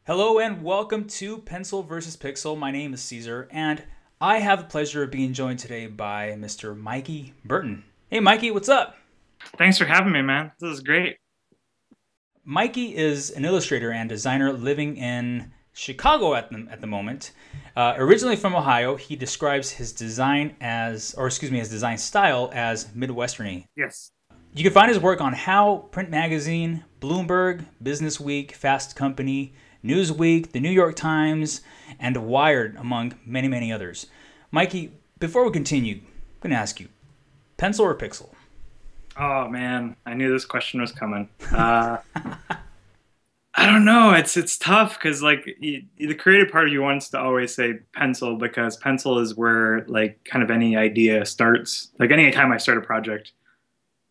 Hello and welcome to Pencil versus Pixel. My name is Caesar, and I have the pleasure of being joined today by Mr. Mikey Burton. Hey, Mikey, what's up? Thanks for having me, man. This is great. Mikey is an illustrator and designer living in Chicago at the moment. Originally from Ohio, he describes his design his design style as Midwesterny. Yes. You can find his work on How, Print Magazine, Bloomberg, Business Week, Fast Company, Newsweek, The New York Times, and Wired, among many, many others. Mikey, before we continue, I'm going to ask you, pencil or pixel? Oh man, I knew this question was coming. I don't know. It's tough because the creative part of you wants to always say pencil because pencil is where like kind of any idea starts. Like any time I start a project,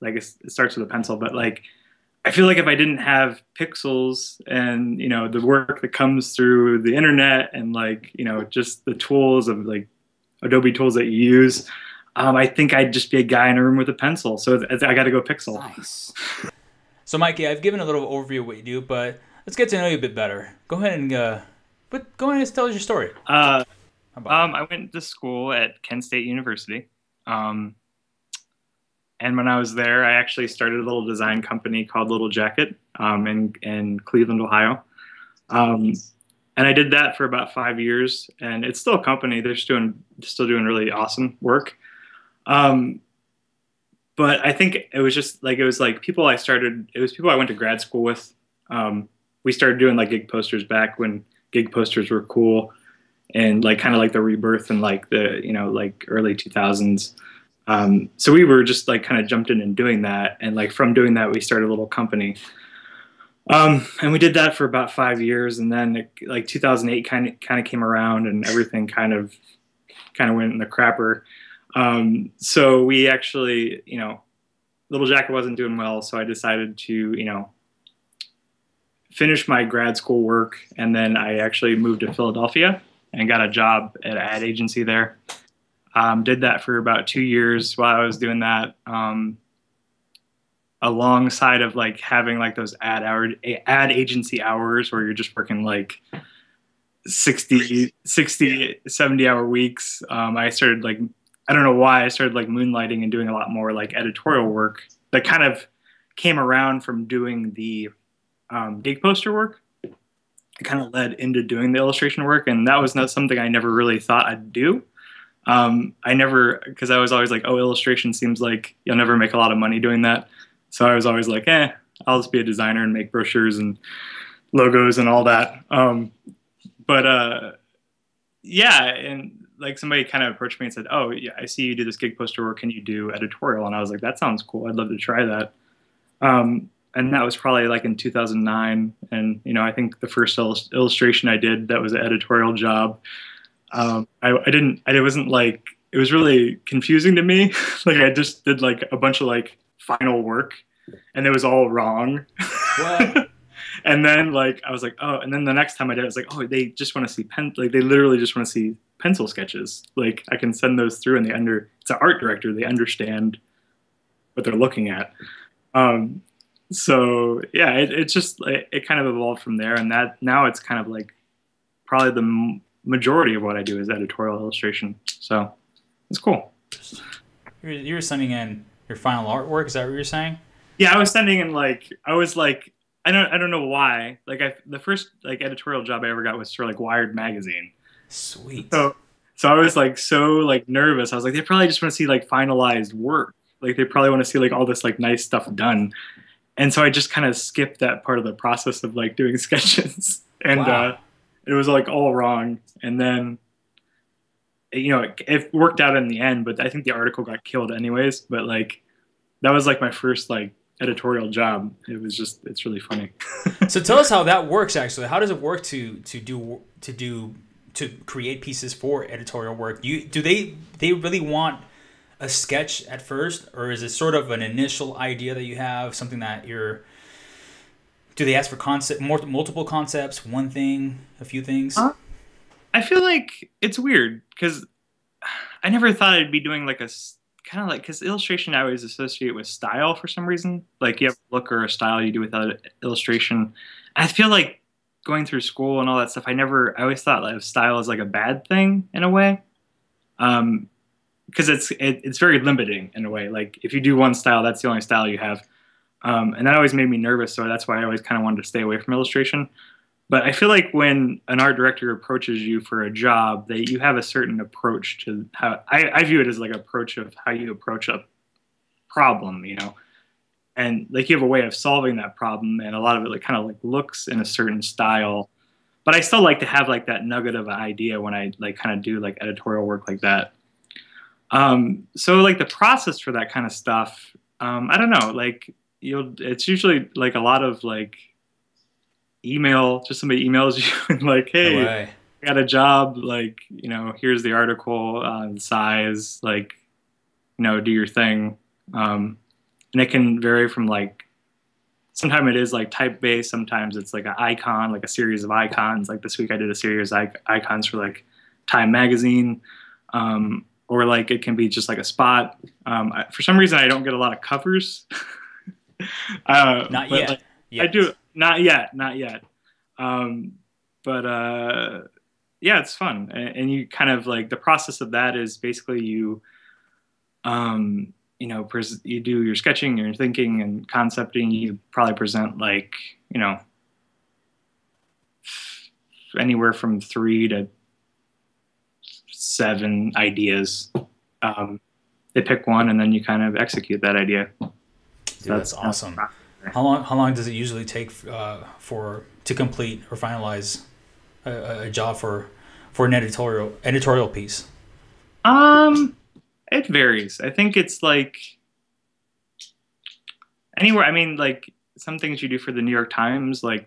like it starts with a pencil. But like I feel like if I didn't have pixels and the work that comes through the internet and just the tools of like Adobe tools that you use, I think I'd just be a guy in a room with a pencil. So I got to go pixel. Nice. So, Mikey, I've given a little overview of what you do, but let's get to know you a bit better. Go ahead and tell us your story. Uh, How about I went to school at Kent State University. Um, and when I was there, I actually started a little design company called Little Jacket in Cleveland, Ohio. Um, and I did that for about 5 years, and it's still a company. They're still doing really awesome work. Um, but I think it was like people I went to grad school with. We started doing like gig posters back when gig posters were cool, and like kind of like the rebirth in like the like early 2000s. So we were just like kind of jumped in and doing that, and like from doing that we started a little company. And we did that for about 5 years, and then like 2008 kind of came around, and everything kind of went in the crapper. So we actually, Little Jacket wasn't doing well, so I decided to, finish my grad school work, and then I actually moved to Philadelphia and got a job at an ad agency there. Did that for about 2 years while I was doing that, alongside of like having like those ad agency hours where you're just working like 70 hour weeks. I started like, I don't know why I started like moonlighting and doing a lot more like editorial work that kind of came around from doing the gig poster work. It kind of led into doing the illustration work, and that was not something I never really thought I'd do. Because I was always like, oh, illustration seems like you'll never make a lot of money doing that. So I was always like, I'll just be a designer and make brochures and logos and all that. But yeah, and like somebody kind of approached me and said, "Oh, yeah, I see you do this gig poster work. Can you do editorial?" And I was like, "That sounds cool. I'd love to try that." And that was probably like in 2009. And I think the first illustration I did that was an editorial job. I didn't. It wasn't like it was really confusing to me. Like I just did like a bunch of like final work, and it was all wrong. what? And then like I was like, oh, and then the next time I did, I was like, oh, they just want to see like they literally just want to see pencil sketches. Like I can send those through, and it's an art director. They understand what they're looking at. So yeah, it just it kind of evolved from there, and that now it's kind of like probably the majority of what I do is editorial illustration. So it's cool. You were sending in your final artwork. Is that what you're saying? Yeah, I was sending in like I was like I don't know why. Like the first like editorial job I ever got was for like Wired magazine. Sweet. So I was like so like nervous. I was like they probably just want to see like finalized work. Like they probably want to see like all this like nice stuff done. And so I just kind of skipped that part of the process of like doing sketches. And Wow. it was like all wrong. And then it worked out in the end, but I think the article got killed anyways. But like that was like my first like editorial job. It's really funny. So tell us how that works. Actually, how does it work to create pieces for editorial work? Do they really want a sketch at first, or is it sort of an initial idea that you have, something that you're? Do they ask for multiple concepts, one thing, a few things? I feel like it's weird because I never thought I'd be doing like kind of like because illustration I always associate with style for some reason. Like you have a look or a style you do without illustration. I feel like going through school and all that stuff, I always thought like style is like a bad thing in a way. Because it's very limiting in a way. Like if you do one style, that's the only style you have. And that always made me nervous. So that's why I always kind of wanted to stay away from illustration. But I feel like when an art director approaches you for a job, that you have a certain approach to how I view it as like an approach of how you approach a problem, you know, and like you have a way of solving that problem, and a lot of it like kind of like looks in a certain style. But I still like to have like that nugget of an idea when I like kind of do like editorial work like that. So like the process for that kind of stuff, I don't know, like it's usually like a lot of like just somebody emails you and like, hey, No way. I got a job, like, you know, here's the article, size, like, you know, do your thing. And it can vary from like, sometimes it is like type-based, sometimes it's like an icon, like a series of icons. Like this week I did a series of icons for like Time magazine. Or like it can be just like a spot. For some reason I don't get a lot of covers. Not yet. Like, Yes. I do. Not yet. But yeah, it's fun. And you kind of like, the process of that is basically you, you know, you do your sketching, your thinking and concepting. You probably present like, you know, anywhere from 3 to 7 ideas. They pick one and then you kind of execute that idea. Dude, that's awesome. How long does it usually take to complete or finalize a job for an editorial piece? It varies. I think it's like anywhere. I mean, like some things you do for the New York Times, like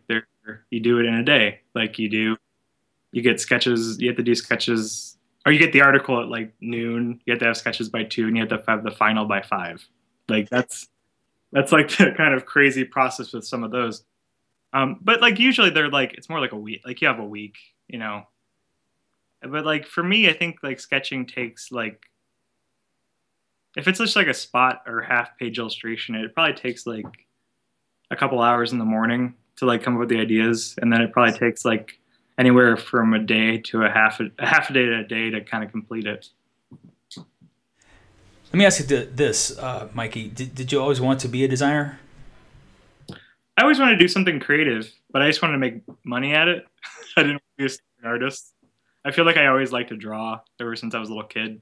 you do it in a day. Like you get sketches. You have to do sketches, or you get the article at like noon. You have to have sketches by 2, and you have to have the final by 5. Like that's like the kind of crazy process with some of those. But like usually they're like, it's more like a week. Like you have a week, you know. But like for me, I think like sketching takes like, if it's just like a spot or half-page illustration, it probably takes like a couple hours in the morning to like come up with the ideas, and then it probably takes like anywhere from a day to a half a day to a day to kind of complete it. Let me ask you this, Mikey. Did you always want to be a designer? I always wanted to do something creative, but I just wanted to make money at it. I didn't want to be an artist. I feel like I always liked to draw ever since I was a little kid.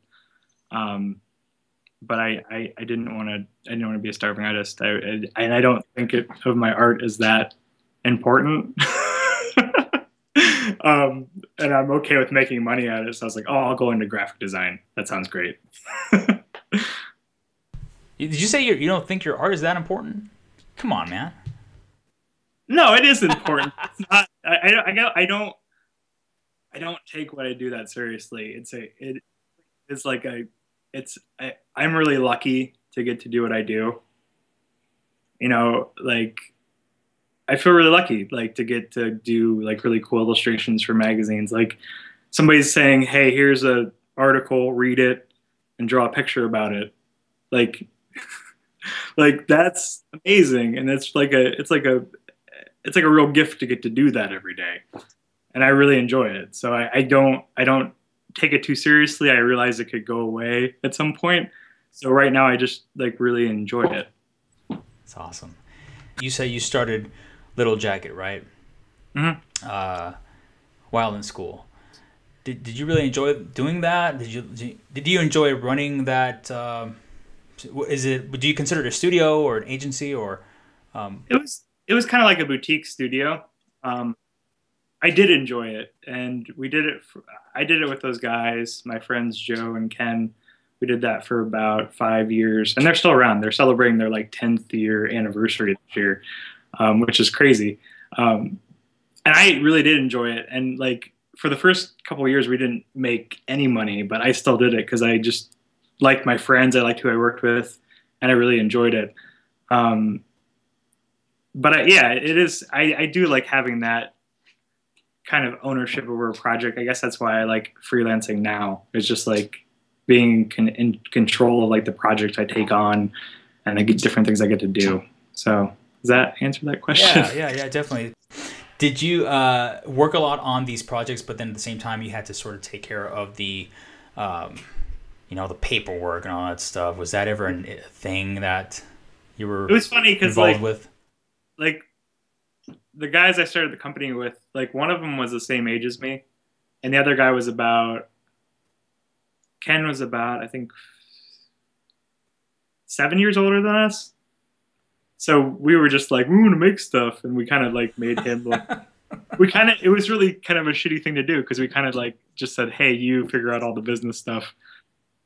But I didn't want to be a starving artist. And I don't think of my art as that important. And I'm okay with making money at it. So I was like, oh, I'll go into graphic design. That sounds great. Did you say you don't think your art is that important? Come on, man. No, it is important. It's not. I don't take what I do that seriously. I'm really lucky to get to do what I do. You know, like I feel really lucky, like to get to do like really cool illustrations for magazines. Like somebody's saying, "Hey, here's a article, read it, and draw a picture about it." Like, like that's amazing, and it's like a real gift to get to do that every day, and I really enjoy it. So I don't take it too seriously. I realize it could go away at some point. So right now I just like really enjoy it. That's awesome. You say you started Little Jacket, right? Mm-hmm. While in school. Did you really enjoy doing that? Did you enjoy running that? Do you consider it a studio or an agency or? It was kind of like a boutique studio. I did enjoy it, and we did it. I did it with those guys, my friends Joe and Ken. We did that for about 5 years, and they're still around. They're celebrating their like 10th year anniversary this year, which is crazy. And I really did enjoy it. And like for the first couple of years, we didn't make any money, but I still did it because I just liked my friends. I liked who I worked with, and I really enjoyed it. But yeah, it is. I do like having that kind of ownership over a project. I guess that's why I like freelancing now. It's just like being in control of like the project I take on, and I get different things I get to do. So does that answer that question? Yeah, definitely. Did you work a lot on these projects, but then at the same time you had to sort of take care of the, um, the paperwork and all that stuff? Was that ever a thing that you It were was funny because involved with? like the guys I started the company with, like one of them was the same age as me, and the other guy was about Ken was about I think 7 years older than us. So we were just like, we want to make stuff, and we kind of like made him like it was really kind of a shitty thing to do because we kind of like just said, hey, you figure out all the business stuff.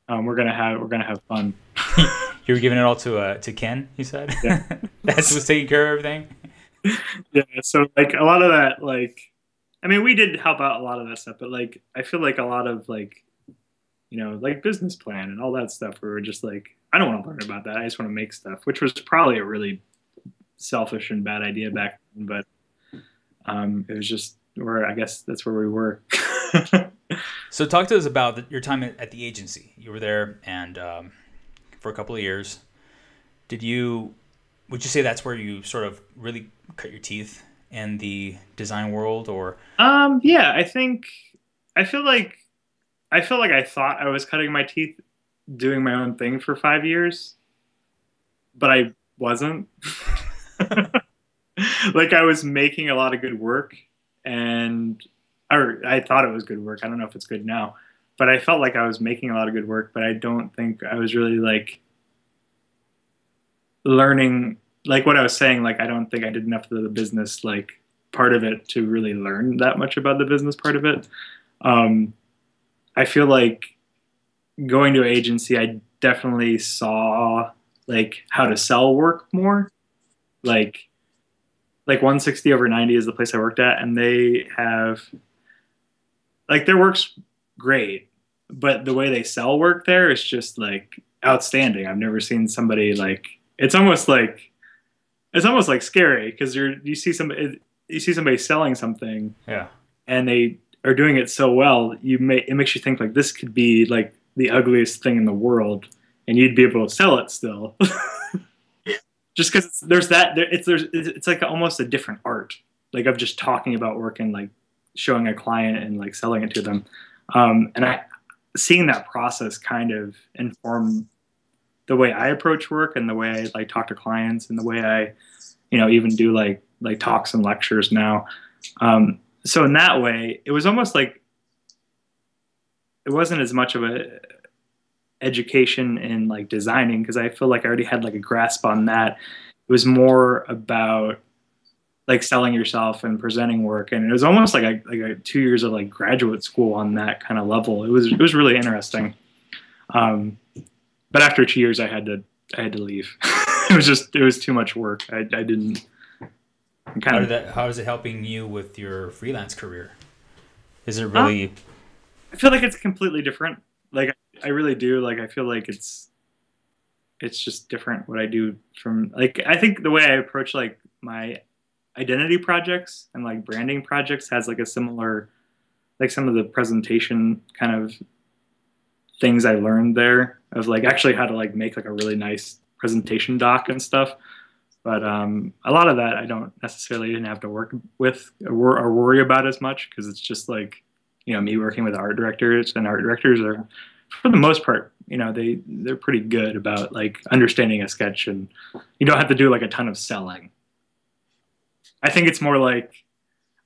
We're gonna have fun. You were giving it all to Ken, you said? Yeah. That's who's taking care of everything? Yeah. So like a lot of that, like, I mean, we did help out a lot of that stuff, but like I feel like a lot of like, like business plan and all that stuff, we were just like, I don't want to learn about that. I just want to make stuff, which was probably a really selfish and bad idea back then, but it was just where I guess that's where we were. So talk to us about your time at the agency. You were there and for a couple of years. Would you say that's where you sort of really cut your teeth in the design world, or? Yeah, I feel like I thought I was cutting my teeth doing my own thing for 5 years, but I wasn't. Like I was making a lot of good work, or I thought it was good work. I don't know if it's good now, but I felt like I was making a lot of good work, but I don't think I was really like learning, like what I was saying, like I don't think I did enough of the business like part of it to really learn that much about the business part of it. I feel like going to an agency, I definitely saw like how to sell work more. Like 160 over 90 is the place I worked at, and they have like their work's great, but the way they sell work there is just like outstanding. I've never seen somebody like it's almost like scary because you see somebody selling something, Yeah. and they are doing it so well, it makes you think like this could be like the ugliest thing in the world, and you'd be able to sell it still. Just because it's like almost a different art, like of just talking about work and like showing a client and like selling it to them. And seeing that process kind of informed the way I approach work and the way I like talk to clients and the way I, even do like talks and lectures now. So in that way, it was almost like it wasn't as much of a education in like designing because I feel like I already had like a grasp on that. It was more about like selling yourself and presenting work, and it was almost like a 2 years of like graduate school on that kind of level. It was really interesting. But after 2 years, I had to leave. It was too much work. I didn't. How is it helping you with your freelance career? Is it really? I feel like it's completely different. Like I really do. Like I feel like it's just different what I do from like I think the way I approach like my identity projects and like branding projects has like a similar, like some of the presentation kind of things I learned there of like actually how to like make like a really nice presentation doc and stuff. But a lot of that I don't necessarily didn't have to work with or worry about as much because it's just like, me working with art directors, and art directors are, for the most part, they're pretty good about like understanding a sketch, and you don't have to do like a ton of selling. I think it's more like,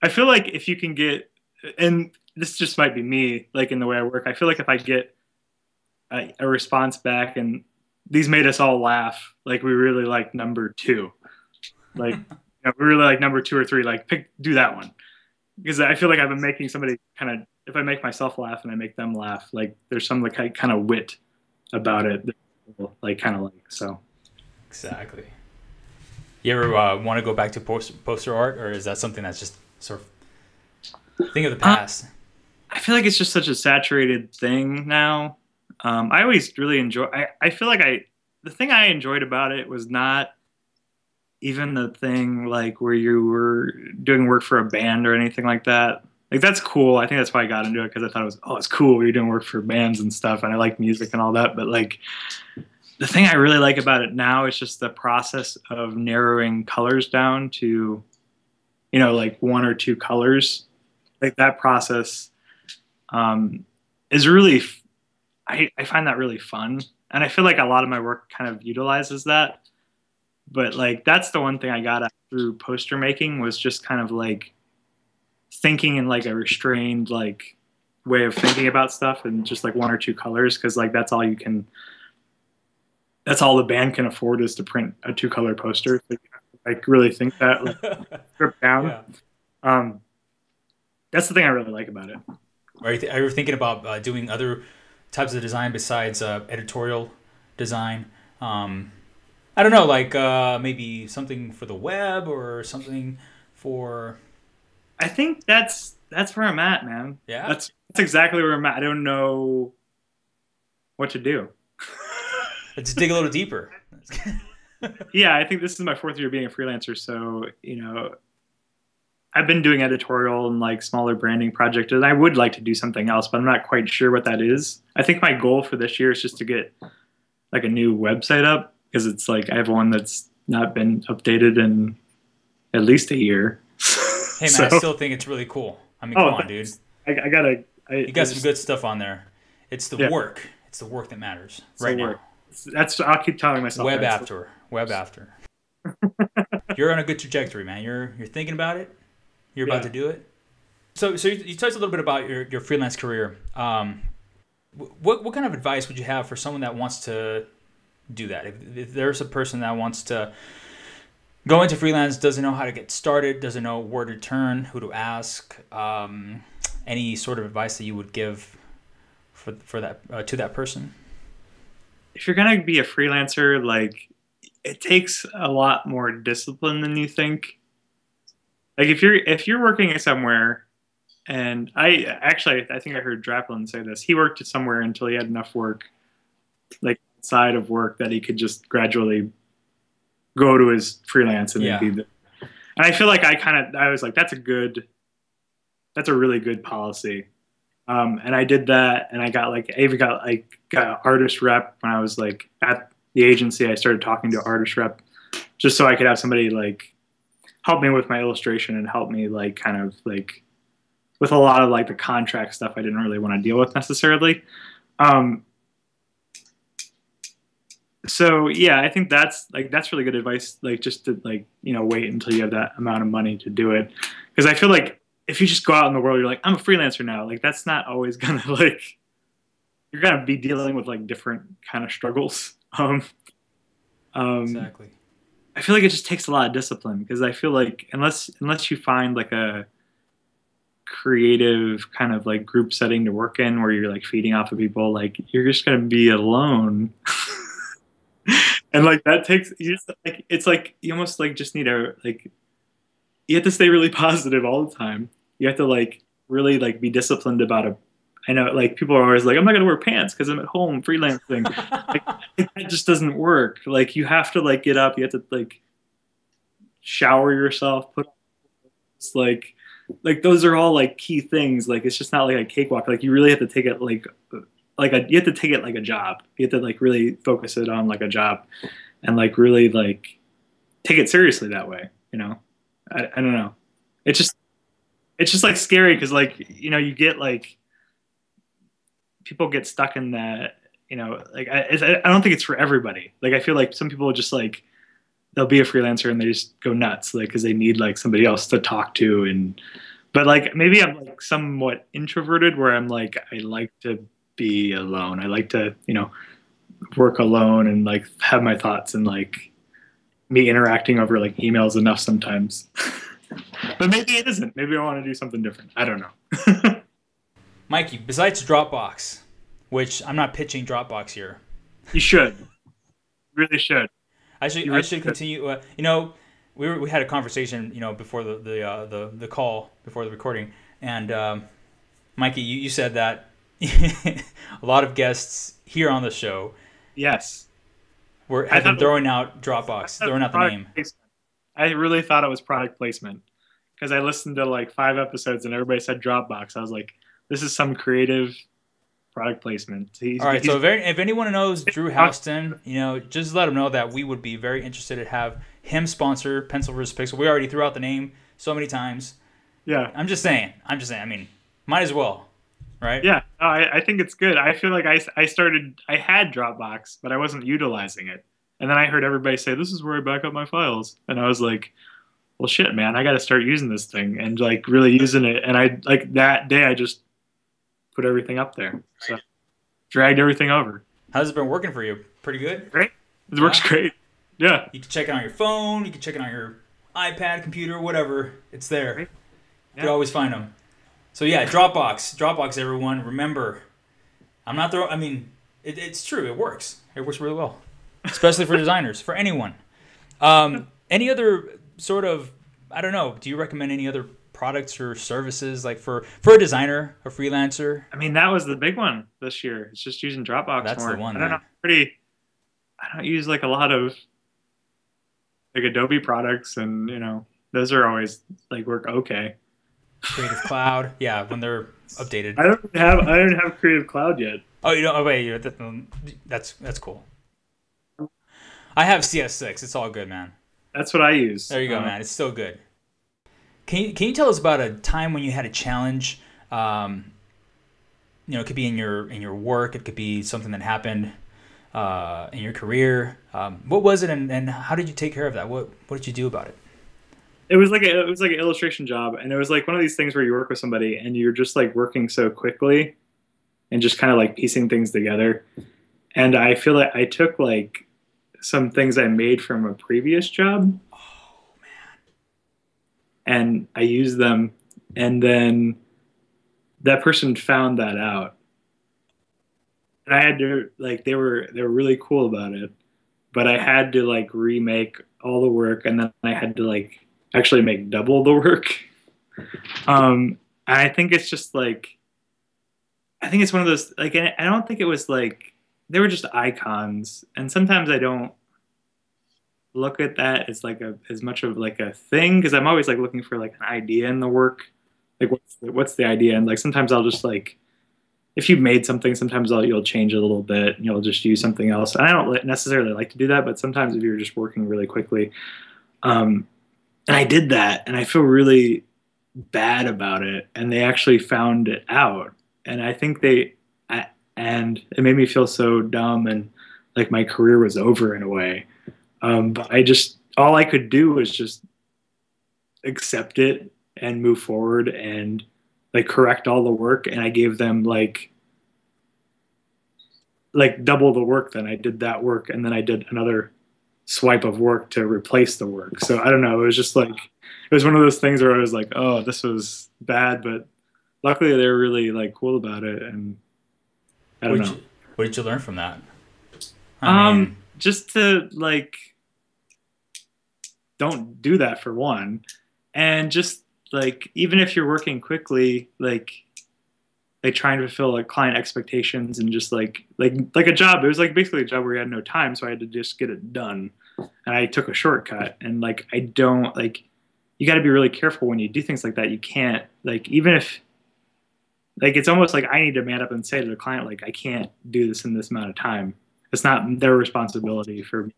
I feel like if you can get, and this just might be me, like in the way I work, I feel like if I get a response back and these made us all laugh, like we really like number two, like we really like number 2 or 3, like do that one. Because I feel like I've been making somebody kind of, if I make myself laugh and I make them laugh, like there's some like kind of wit about it that people like kind of like. So Exactly. You ever want to go back to poster art, or is that something that's just sort of thing of the past? I feel like it's just such a saturated thing now. I always really enjoy. I feel like the thing I enjoyed about it was not even the thing like where you were doing work for a band or anything like that. Like that's cool. I think that's why I got into it, because I thought it's cool. You're doing work for bands and stuff, and I like music and all that. But like the thing I really like about it now is just the process of narrowing colors down to, like one or two colors. Like that process is really, I find that really fun. And I feel like a lot of my work kind of utilizes that. But like, that's the one thing I got at through poster making, was just kind of like thinking in like a restrained like way of thinking about stuff, and just like one or two colors. Cause like, that's all the band can afford, is to print a 2-color poster. So you have to like really think that, like, strip down. Yeah. That's the thing I really like about it. Are you thinking about doing other types of design besides editorial design? I don't know, like maybe something for the web or something for. I think that's where I'm at, man. Yeah, that's exactly where I'm at. I don't know what to do. let's dig a little deeper. Yeah, I think this is my 4th year being a freelancer, so I've been doing editorial and like smaller branding projects, and I would like to do something else, but I'm not quite sure what that is. I think my goal for this year is just to get like a new website up, because it's like I have one that's not been updated in at least a year. Hey man, I still think it's really cool. I mean, come on, dude. I gotta. You got some good stuff on there. It's the work. It's the work that matters right now. I'll keep telling myself. Web after. You're on a good trajectory, man. You're thinking about it. You're about to do it. So you touched a little bit about your freelance career. What kind of advice would you have for someone that wants to do that? If there's a person that wants to go into freelance, doesn't know how to get started, doesn't know where to turn, who to ask, any sort of advice that you would give for that to that person? If you're gonna be a freelancer, like, it takes a lot more discipline than you think. Like if you're working somewhere, and I think I heard Draplin say this. He worked somewhere until he had enough work, like outside of work, that he could just gradually go to his freelance and then be there. And I feel like I was like, that's a really good policy. And I did that, and I even got an artist rep when I was like at the agency. I started talking to artist rep just so I could have somebody like help me with my illustration and help me like kind of like with a lot of like the contract stuff I didn't really want to deal with necessarily. So yeah, I think that's really good advice. Like just to like, wait until you have that amount of money to do it. Because I feel like if you just go out in the world, you're like, I'm a freelancer now. Like that's not always gonna like, you're gonna be dealing with like different kind of struggles. Exactly. I feel like it just takes a lot of discipline, because I feel like unless you find like a creative kind of like group setting to work in where you're like feeding off of people, like you're just gonna be alone. And like that takes, it's like you almost like just need to like, you have to stay really positive all the time. You have to like really like be disciplined about I know like people are always like, I'm not gonna wear pants because I'm at home freelancing. Like, that just doesn't work. Like you have to like get up, you have to like shower yourself, put like those are all like key things. Like it's just not like a cakewalk. Like you really have to take it you have to take it like a job. You have to like really focus it on like a job, and like really like take it seriously that way. I don't know. It's just like scary, because like you get like people get stuck in that. Like I don't think it's for everybody. Like I feel like some people just like they'll be a freelancer and they just go nuts, like because they need like somebody else to talk to. But like maybe I'm like somewhat introverted, where I'm like I like to be alone. I like to work alone and like have my thoughts, and like me interacting over like emails enough sometimes. But maybe it isn't. Maybe I want to do something different. I don't know. Mikey, besides Dropbox, which I'm not pitching Dropbox here. You should. You really should. I should continue. We had a conversation, before the call, before the recording, and Mikey, you said that a lot of guests here on the show, yes, have been throwing out Dropbox, throwing out the name. Placement. I really thought it was product placement, because I listened to like 5 episodes and everybody said Dropbox. I was like, this is some creative product placement. All right. So if anyone knows Drew Houston, you know, just let him know that we would be very interested to have him sponsor Pencil vs. Pixel. We already threw out the name so many times. Yeah. I'm just saying. I mean, might as well, right? Yeah. No, I think it's good. I feel like I had Dropbox, but I wasn't utilizing it. And then I heard everybody say, this is where I back up my files. And I was like, well, shit, man, I got to start using this thing and like really using it. And I like that day, I just put everything up there. So dragged everything over. How's it been working for you? Pretty good? Great. It works great. Yeah. You can check it on your phone. You can check it on your iPad, computer, whatever. It's there. Right. You can always find them. So yeah, Dropbox, everyone. Remember, I'm not throwing. I mean, it's true. It works. It works really well, especially for designers, for anyone. Any other sort of, I don't know. Do you recommend any other products or services like for a designer, a freelancer? I mean, that was the big one this year. It's just using Dropbox. That's more. The one. I don't know. I don't use like a lot of like Adobe products, and you know, those are always like work okay. Creative Cloud, yeah, when they're updated. I don't have Creative Cloud yet. Oh, you don't? Oh, wait, that's cool. I have CS6. It's all good, man. That's what I use. There you go, man. It's still good. Can you tell us about a time when you had a challenge? You know, it could be in your work. It could be something that happened in your career. What was it, and how did you take care of that? What did you do about it? It was like an illustration job, and it was like one of these things where you work with somebody and you're just like working so quickly and just kind of like piecing things together. And I feel like I took like some things I made from a previous job. Oh man. And I used them, and then that person found that out. And I had to like they were really cool about it, but I had to like remake all the work, and then I had to like actually make double the work. And I think it's just like, I think it's one of those, like, I don't think it was like, they were just icons. And sometimes I don't look at that as like as much of like a thing, because I'm always like looking for like an idea in the work. Like what's the idea? And like sometimes I'll just like, if you've made something, sometimes you'll change it a little bit and you'll just use something else. And I don't necessarily like to do that, but sometimes if you're just working really quickly, and I did that, and I feel really bad about it. And they actually found it out, and I think and it made me feel so dumb, and like my career was over in a way. But all I could do was just accept it and move forward and like correct all the work. And I gave them like double the work. Then I did that work, and then I did another swipe of work to replace the work. So I don't know. It was just like, it was one of those things where I was like, oh, this was bad, but luckily they were really like cool about it. And I don't know. What did you learn from that? Just to like, don't do that for one. And just like, even if you're working quickly, like trying to fulfill like client expectations, and just like a job. It was like basically a job where you had no time, so I had to just get it done. And I took a shortcut. And like, I don't like, you got to be really careful when you do things like that. You can't like, even if like, it's almost like I need to man up and say to the client, like, I can't do this in this amount of time. It's not their responsibility for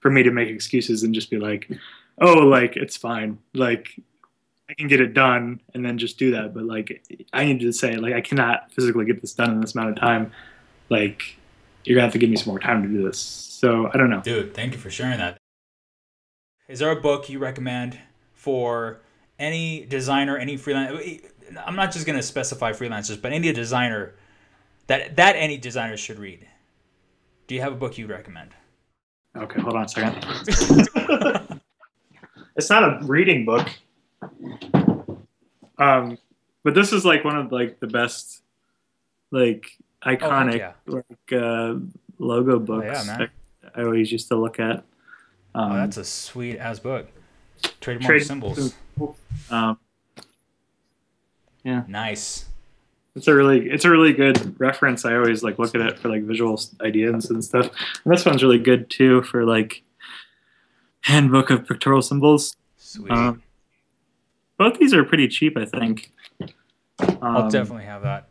me to make excuses and just be like, oh, like, it's fine. Like, I can get it done and then just do that. But like, I need to say, like, I cannot physically get this done in this amount of time. Like, you're gonna have to give me some more time to do this. So I don't know. Dude, thank you for sharing that. Is there a book you recommend for any designer, any freelance? I'm not just gonna specify freelancers, but any designer that any designer should read. Do you have a book you recommend? Okay, hold on a second. It's not a reading book. But this is like one of like the best, like iconic logo books. Oh, yeah, man. I always used to look at. That's a sweet ass book. Trademark symbols. Yeah. Nice. It's a really good reference. I always like look at it for like visual ideas and stuff. And this one's really good too for like handbook of pictorial symbols. Sweet. Both these are pretty cheap, I think. I'll definitely have that.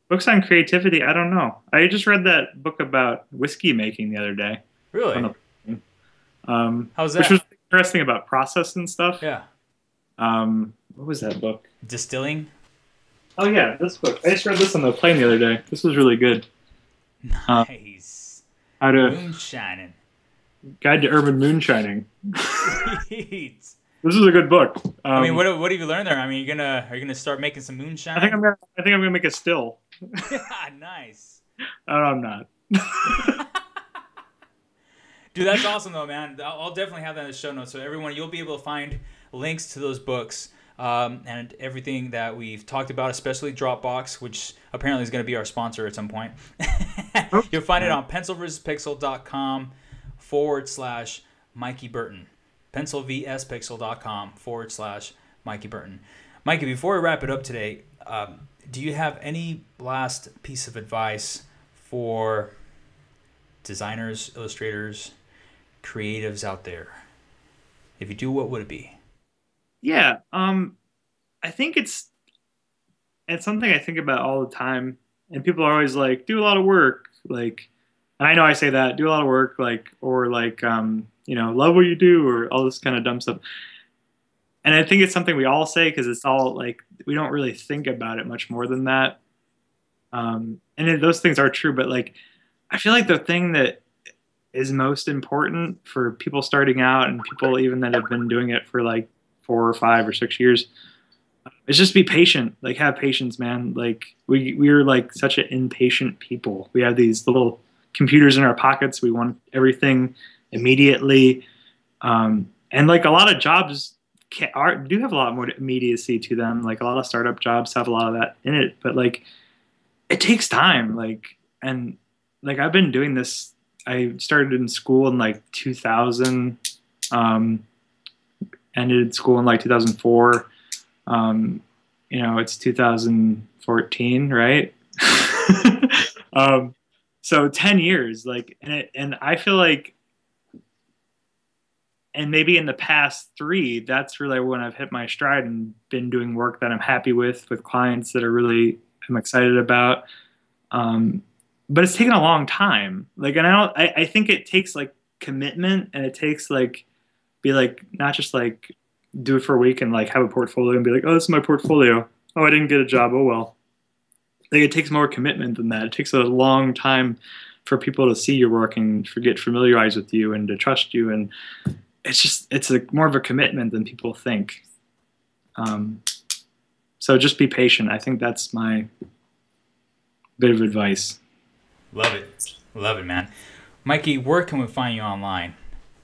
Books on creativity, I don't know. I just read that book about whiskey making the other day. On Really? the, How's which was that? interesting about process and stuff. Yeah. What was that book? Distilling? Oh yeah, this book. I just read this on the plane the other day. This was really good. Um, Nice. how to Moonshining. Guide to Urban Moonshining. Sweet. This is a good book. I mean, what have you learned there? I mean, are you gonna start making some I think moonshine? I'm gonna make a still. Nice. Oh, I'm not. Dude, that's awesome though, man. I'll definitely have that in the show notes. So everyone, you'll be able to find links to those books and everything that we've talked about, especially Dropbox, which apparently is going to be our sponsor at some point. You'll find it on pencilversuspixel.com/Mikey Burton. pencilvspixel.com/Mikey Burton. Mikey, before we wrap it up today, do you have any last piece of advice for designers, illustrators, creatives out there? If you do, what would it be? Yeah. I think it's something I think about all the time, and people are always like, do a lot of work, like, and I know I say that, do a lot of work, like, or like, love what you do, or all this kind of dumb stuff. And I think it's something we all say because it's all like we don't really think about it much more than that. Those things are true, but like, I feel like the thing that is most important for people starting out and people even that have been doing it for like 4 or 5 or 6 years is just be patient. Like, have patience, man. Like, we're like such an impatient people. We have these little computers in our pockets. We want everything immediately. And like a lot of jobs do have a lot more immediacy to them. Like a lot of startup jobs have a lot of that in it, but like it takes time. And I've been doing this. I started in school in like 2000, ended school in like 2004. It's 2014, right? So 10 years, like, and I feel like, and maybe in the past 3, that's really when I've hit my stride and been doing work that I'm happy with clients that I'm excited about. But it's taken a long time. Like, and I think it takes like commitment, and it takes like, be like, not just like do it for a week and like have a portfolio and be like, oh, this is my portfolio. Oh, I didn't get a job. Oh, well. Like, it takes more commitment than that. It takes a long time for people to see your work and get familiarized with you and to trust you. And it's more of a commitment than people think. So just be patient. I think that's my bit of advice. Love it. Love it, man. Mikey, where can we find you online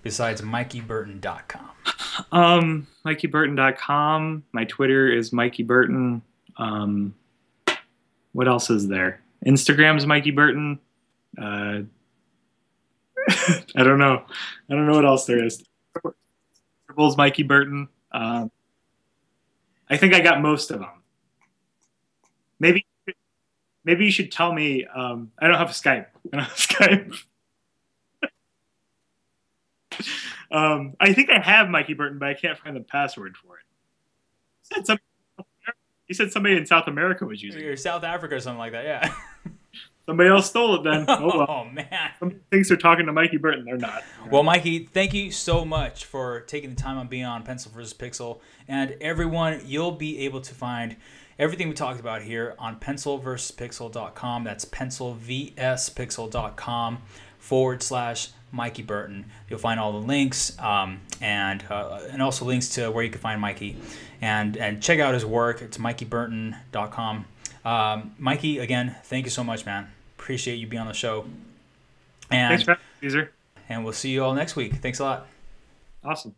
besides mikeyburton.com? mikeyburton.com. My Twitter is Mikey Burton. What else is there? Instagram's Mikey Burton. I don't know. I don't know what else there is. Triple Mikey Burton. I think I got most of them. Maybe you should tell me. I don't have Skype. I think I have Mikey Burton, but I can't find the password for it. You said somebody in South America was using it. Or South Africa or something like that, yeah. Somebody else stole it then. Oh, well. Oh, man. Somebody thinks they're talking to Mikey Burton. They're not. Well, Mikey, thank you so much for taking the time on being on Pencil vs. Pixel. And everyone, you'll be able to find everything we talked about here on pencilversuspixel.com. That's pencilvspixel.com/Mikey Burton. You'll find all the links and also links to where you can find Mikey. And check out his work. It's mikeyburton.com. Mikey, again, thank you so much, man. Appreciate you being on the show. And thanks for having me, Caesar. And we'll see you all next week. Thanks a lot. Awesome.